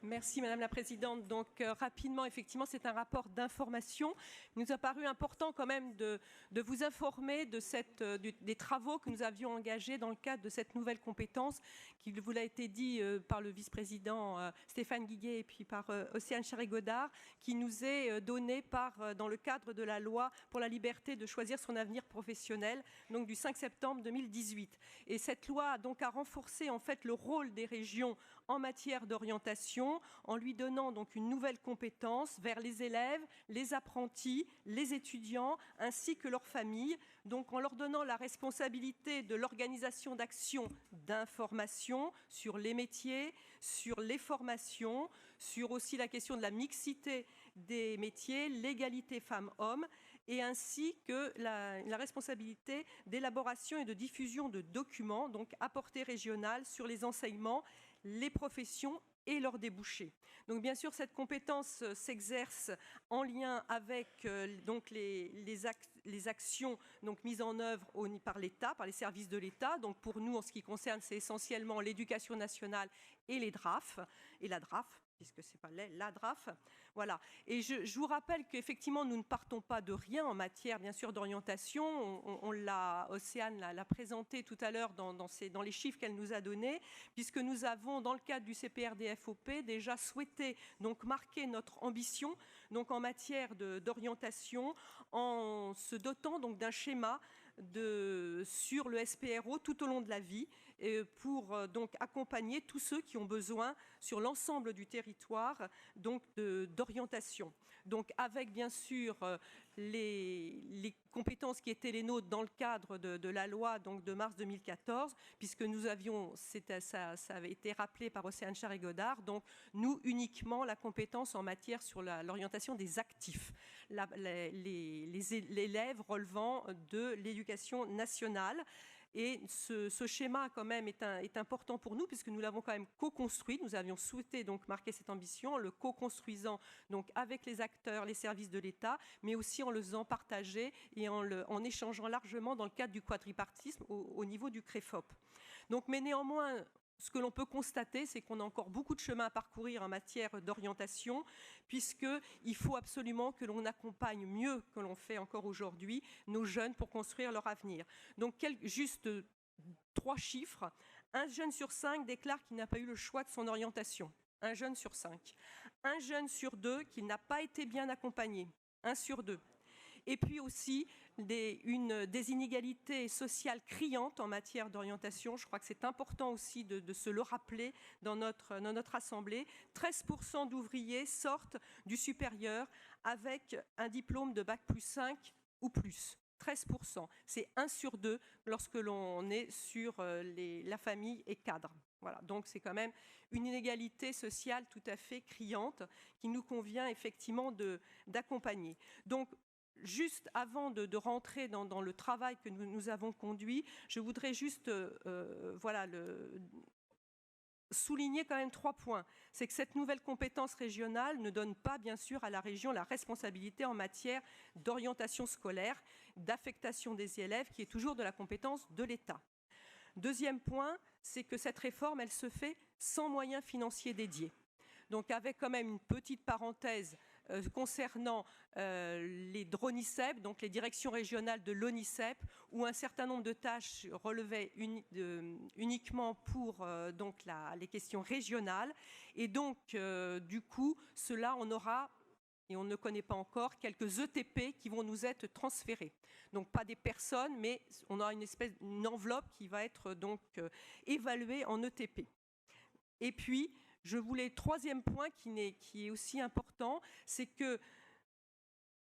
Merci Madame la Présidente. Donc rapidement, effectivement, c'est un rapport d'information. Il nous a paru important quand même de vous informer des travaux que nous avions engagés dans le cadre de cette nouvelle compétence qui vous l'a été dit par le vice-président Stéphane Guiguet et puis par Océane Charret-Godard, qui nous est donnée dans le cadre de la loi pour la liberté de choisir son avenir professionnel, donc du 5 septembre 2018. Et cette loi donc a renforcé en fait le rôle des régions en matière d'orientation, en lui donnant donc une nouvelle compétence vers les élèves, les apprentis, les étudiants, ainsi que leurs familles, donc en leur donnant la responsabilité de l'organisation d'actions d'information sur les métiers, sur les formations, sur aussi la question de la mixité des métiers, l'égalité femmes-hommes, et ainsi que la responsabilité d'élaboration et de diffusion de documents, donc à portée régionale, sur les enseignements, les professions et leurs débouchés. Donc bien sûr, cette compétence s'exerce en lien avec donc les actions donc, mises en œuvre par l'État, par les services de l'État. Donc pour nous, en ce qui concerne, c'est essentiellement l'éducation nationale et les DRAF, et la DRAF, puisque ce n'est pas la DRAF. Voilà. Et je vous rappelle qu'effectivement, nous ne partons pas de rien en matière, bien sûr, d'orientation. Océane l'a présenté tout à l'heure dans les chiffres qu'elle nous a donnés, puisque nous avons, dans le cadre du CPRDFOP, déjà souhaité donc marquer notre ambition donc en matière d'orientation en se dotant donc d'un schéma sur le SPRO tout au long de la vie pour donc accompagner tous ceux qui ont besoin sur l'ensemble du territoire donc d'orientation. Donc avec bien sûr les compétences qui étaient les nôtres dans le cadre de la loi donc de mars 2014, puisque nous avions, ça avait été rappelé par Océane Charret-Godard, donc nous uniquement la compétence en matière sur l'orientation des actifs, les élèves relevant de l'éducation nationale. Et ce schéma, quand même, est important pour nous, puisque nous l'avons quand même co-construit. Nous avions souhaité donc marquer cette ambition en le co-construisant donc avec les acteurs, les services de l'État, mais aussi en le faisant partager et en échangeant largement dans le cadre du quadripartisme au niveau du CREFOP. Donc, mais néanmoins, ce que l'on peut constater, c'est qu'on a encore beaucoup de chemin à parcourir en matière d'orientation, puisqu'il faut absolument que l'on accompagne mieux que l'on fait encore aujourd'hui nos jeunes pour construire leur avenir. Donc, juste 3 chiffres. 1 jeune sur 5 déclare qu'il n'a pas eu le choix de son orientation. 1 jeune sur 5. 1 jeune sur 2 qui n'a pas été bien accompagné. 1 sur 2. Et puis aussi des inégalités sociales criantes en matière d'orientation. Je crois que c'est important aussi de se le rappeler dans notre Assemblée. 13% d'ouvriers sortent du supérieur avec un diplôme de Bac plus 5 ou plus. 13%. C'est 1 sur 2 lorsque l'on est sur la famille et cadre. Voilà, donc c'est quand même une inégalité sociale tout à fait criante qui nous convient effectivement d'accompagner. Donc, juste avant de rentrer dans le travail que nous avons conduit, je voudrais juste souligner quand même 3 points. C'est que cette nouvelle compétence régionale ne donne pas, bien sûr, à la région la responsabilité en matière d'orientation scolaire, d'affectation des élèves, qui est toujours de la compétence de l'État. Deuxième point, c'est que cette réforme, elle se fait sans moyens financiers dédiés. Donc avec quand même une petite parenthèse concernant les DRONICEP, donc les directions régionales de l'ONICEP, où un certain nombre de tâches relevaient uniquement pour donc les questions régionales. Et donc, du coup, cela, on aura, et on ne connaît pas encore, quelques ETP qui vont nous être transférés. Donc pas des personnes, mais on aura une enveloppe qui va être donc évaluée en ETP. Et puis, je voulais, 3e point qui est aussi important, c'est que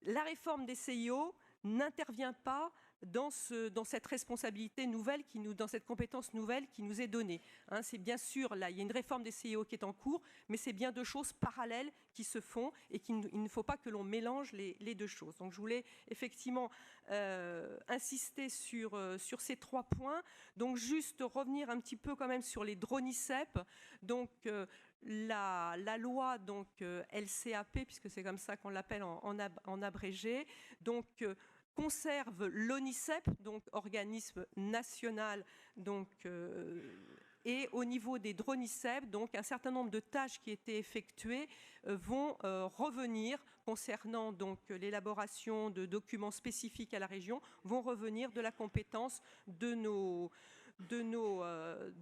la réforme des CIO n'intervient pas dans cette responsabilité nouvelle, dans cette compétence nouvelle qui nous est donnée. C'est bien sûr, là, il y a une réforme des CIO qui est en cours, mais c'est bien 2 choses parallèles qui se font et il ne faut pas que l'on mélange les 2 choses. Donc je voulais effectivement insister sur ces 3 points. Donc juste revenir un petit peu quand même sur les DRONICEP. Donc la loi donc LCAP, puisque c'est comme ça qu'on l'appelle en abrégé, donc conserve l'ONICEP, donc organisme national donc Et au niveau des DRONISEP, donc un certain nombre de tâches qui étaient effectuées vont revenir concernant donc l'élaboration de documents spécifiques à la région, vont revenir de la compétence de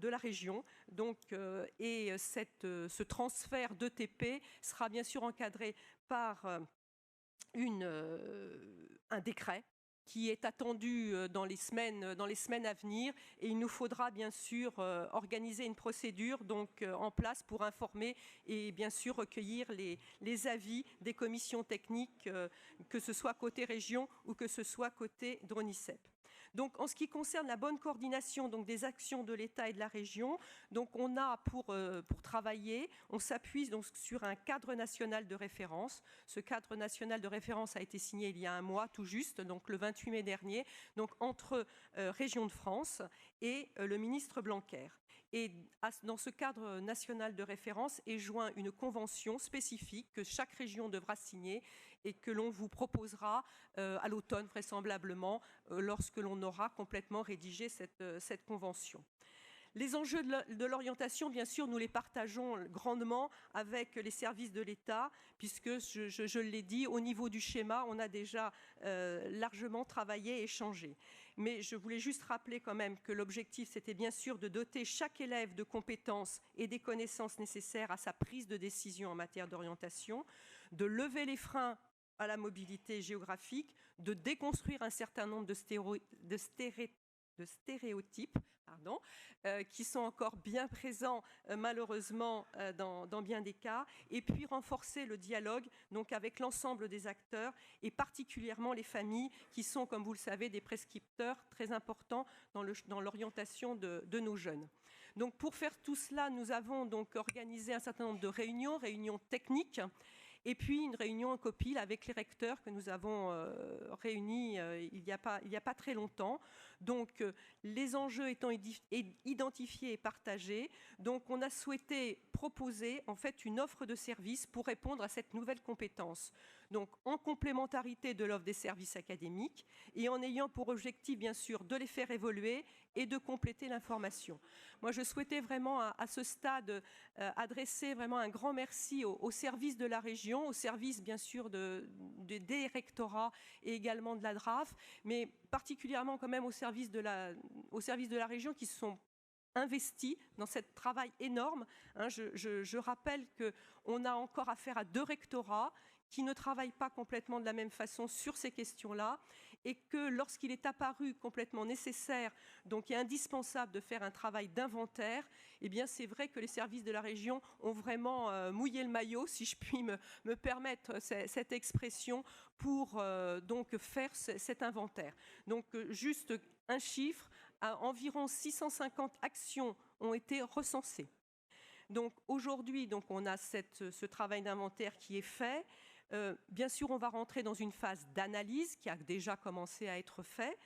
la région. Donc, ce transfert d'ETP sera bien sûr encadré par un décret qui est attendu dans les semaines à venir, et il nous faudra bien sûr organiser une procédure donc en place pour informer et bien sûr recueillir les avis des commissions techniques, que ce soit côté région ou que ce soit côté DRONISEP. Donc, en ce qui concerne la bonne coordination donc, des actions de l'État et de la région, donc, on a pour travailler, on s'appuie donc sur un cadre national de référence. Ce cadre national de référence a été signé il y a un mois tout juste, donc le 28 mai dernier, donc, entre Région de France et le ministre Blanquer. Et dans ce cadre national de référence est joint une convention spécifique que chaque région devra signer et que l'on vous proposera à l'automne vraisemblablement lorsque l'on aura complètement rédigé cette convention. Les enjeux de l'orientation, bien sûr, nous les partageons grandement avec les services de l'État, puisque, je l'ai dit, au niveau du schéma, on a déjà largement travaillé et échangé. Mais je voulais juste rappeler quand même que l'objectif, c'était bien sûr de doter chaque élève de compétences et des connaissances nécessaires à sa prise de décision en matière d'orientation, de lever les freins à la mobilité géographique, de déconstruire un certain nombre de stéréotypes qui sont encore bien présents malheureusement dans bien des cas, et puis renforcer le dialogue donc, avec l'ensemble des acteurs et particulièrement les familles qui sont, comme vous le savez, des prescripteurs très importants dans l'orientation de nos jeunes. Donc, pour faire tout cela, nous avons donc organisé un certain nombre de réunions techniques, et puis une réunion en copil avec les recteurs que nous avons réunis il n'y a pas très longtemps. Donc les enjeux étant identifiés et partagés, donc on a souhaité proposer en fait une offre de services pour répondre à cette nouvelle compétence. Donc en complémentarité de l'offre des services académiques et en ayant pour objectif bien sûr de les faire évoluer et de compléter l'information. Moi je souhaitais vraiment à ce stade adresser vraiment un grand merci aux services de la région, aux services bien sûr des rectorats et également de la DRAF, mais particulièrement quand même aux services de la région qui se sont investis dans ce travail énorme. Je rappelle qu'on a encore affaire à 2 rectorats qui ne travaillent pas complètement de la même façon sur ces questions-là, et que lorsqu'il est apparu complètement nécessaire donc, et indispensable de faire un travail d'inventaire, eh bien c'est vrai que les services de la région ont vraiment mouillé le maillot, si je puis me permettre cette expression, pour donc faire cet inventaire. Donc juste un chiffre, environ 650 actions ont été recensées. Donc aujourd'hui, donc, on a ce travail d'inventaire qui est fait. Bien sûr, on va rentrer dans une phase d'analyse qui a déjà commencé à être faite.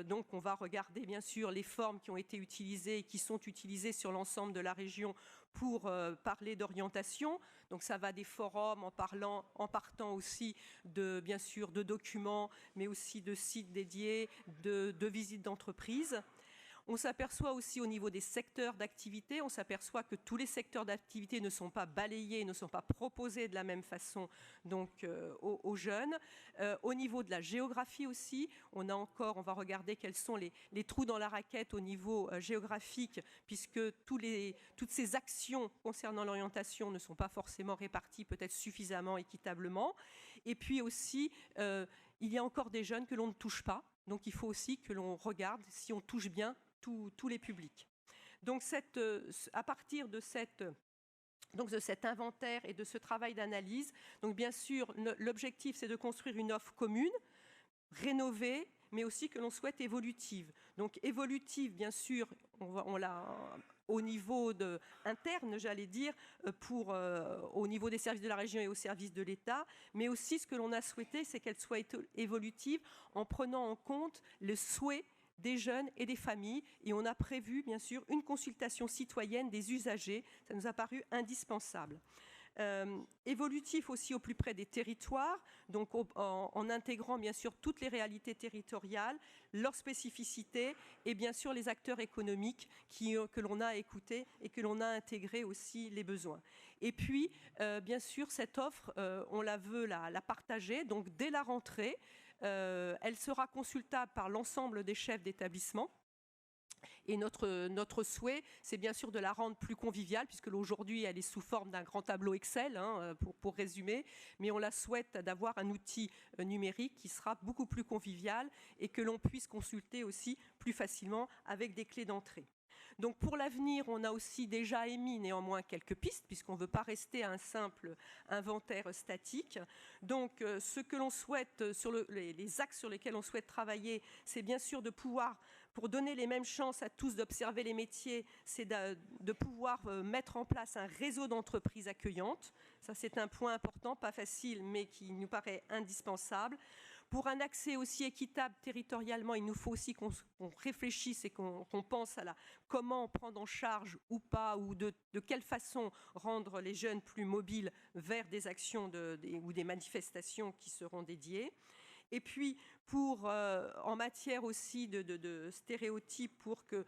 Donc, on va regarder bien sûr les formes qui ont été utilisées et qui sont utilisées sur l'ensemble de la région pour parler d'orientation. Donc, ça va des forums en partant aussi bien sûr de documents, mais aussi de sites dédiés, de visites d'entreprises. On s'aperçoit aussi au niveau des secteurs d'activité, on s'aperçoit que tous les secteurs d'activité ne sont pas balayés, ne sont pas proposés de la même façon donc, aux jeunes. Au niveau de la géographie aussi, on va regarder quels sont les trous dans la raquette au niveau géographique, puisque toutes ces actions concernant l'orientation ne sont pas forcément réparties peut-être suffisamment équitablement. Et puis aussi, il y a encore des jeunes que l'on ne touche pas, donc il faut aussi que l'on regarde si on touche bien tous les publics. Donc à partir de cet inventaire et de ce travail d'analyse, donc bien sûr l'objectif c'est de construire une offre commune, rénovée, mais aussi que l'on souhaite évolutive. Donc évolutive, bien sûr, on l'a au niveau interne, j'allais dire, au niveau des services de la région et aux services de l'État, mais aussi ce que l'on a souhaité, c'est qu'elle soit évolutive en prenant en compte le souhait des jeunes et des familles, et on a prévu bien sûr une consultation citoyenne des usagers, ça nous a paru indispensable. Évolutif aussi au plus près des territoires, donc en intégrant bien sûr toutes les réalités territoriales, leurs spécificités et bien sûr les acteurs économiques que l'on a écoutés et que l'on a intégré aussi les besoins. Et puis, bien sûr, cette offre, on la veut la partager, donc dès la rentrée, elle sera consultable par l'ensemble des chefs d'établissement. Et notre souhait, c'est bien sûr de la rendre plus conviviale, puisque aujourd'hui, elle est sous forme d'un grand tableau Excel, pour résumer, mais on la souhaite d'avoir un outil numérique qui sera beaucoup plus convivial et que l'on puisse consulter aussi plus facilement avec des clés d'entrée. Donc pour l'avenir, on a aussi déjà émis néanmoins quelques pistes, puisqu'on ne veut pas rester à un simple inventaire statique. Donc ce que l'on souhaite, les axes sur lesquels on souhaite travailler, c'est bien sûr de pouvoir, pour donner les mêmes chances à tous d'observer les métiers, c'est de pouvoir mettre en place un réseau d'entreprises accueillantes. Ça, c'est un point important, pas facile, mais qui nous paraît indispensable. Pour un accès aussi équitable territorialement, il nous faut aussi qu'on réfléchisse et qu'on pense à comment prendre en charge ou pas, ou de quelle façon rendre les jeunes plus mobiles vers des actions ou des manifestations qui seront dédiées. Et puis, en matière aussi de stéréotypes, pour que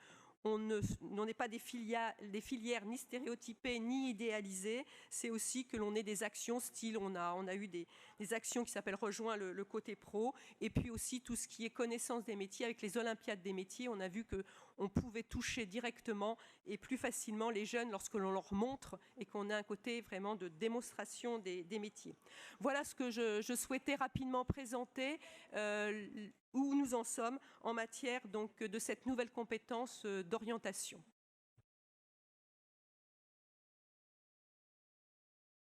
on n'ait pas des filières ni stéréotypées ni idéalisées, c'est aussi que l'on ait des actions style, on a eu des actions qui s'appellent Rejoins le côté pro, et puis aussi tout ce qui est connaissance des métiers. Avec les Olympiades des métiers, on a vu qu'on pouvait toucher directement et plus facilement les jeunes lorsque l'on leur montre et qu'on a un côté vraiment de démonstration des métiers. Voilà ce que je souhaitais rapidement présenter, où nous en sommes en matière donc de cette nouvelle compétence d'orientation.